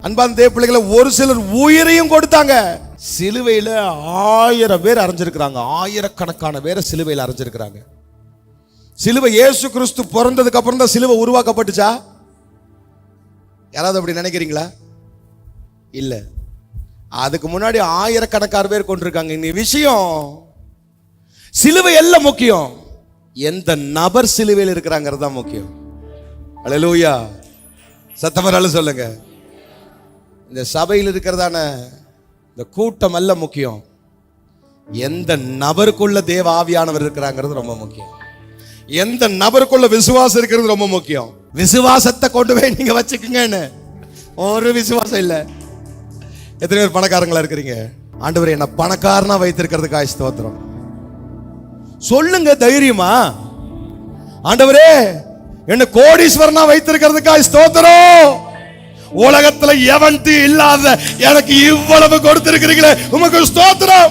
அன்பான தேவ பிள்ளைகளை, ஒரு சிலர் உயிரையும் கொடுத்தாங்க. சிலுவையில 1000 பேர் அறைஞ்சிருக்கிறாங்க. ஆயிரக்கணக்கான பேரை சிலுவையில் அறைஞ்சிருக்கிறாங்க. சிலுவை இயேசு கிறிஸ்து பிறந்ததுக்கு அப்புறம் தான் சிலுவை உருவாக்கப்பட்டுச்சா? யாராவது அப்படி நினைக்கிறீங்களா? இல்ல, அதுக்கு முன்னாடி ஆயிரக்கணக்கான பேர் கொண்டிருக்காங்க. இந்த விஷயம் சிலுவை எல்லாம் முக்கியம், எந்த நபர் சிலுவையில் இருக்கிறாங்கிறது தான் முக்கியம். அல்லேலூயா, சத்தமரால சொல்லுங்க. இந்த சபையில் இருக்கிறதான இந்த கூட்டம் அல்ல முக்கியம், எந்த நபருக்குள்ள தேவ ஆவியானவர் இருக்கிறாங்கிறது ரொம்ப முக்கியம். எந்த நபருக்குள்ள விசுவாசம் இருக்கிறது ரொம்ப முக்கியம். விசுவாசத்தை கொண்டு போய் நீங்க வச்சுக்கோங்கன்னு ஒரு விசுவாசம் இல்லை. எத்தனை பேர் பணக்காரங்களா இருக்கிறீங்க? ஆண்டவரே, என்ன பணக்காரனா வைத்திருக்கிறதுக்காக ஸ்தோத்திரம் சொல்லுங்க தைரியமா. ஆண்டவரே, என்ன கோடீஸ்வரனா வைத்திருக்கிறதுக்காக ஸ்தோத்திரம். உலகத்துல எவன்ட்டு இல்லாத எனக்கு இவ்வளவு கொடுத்திருக்கிறீங்களே, உமக்கு ஸ்தோத்திரம்.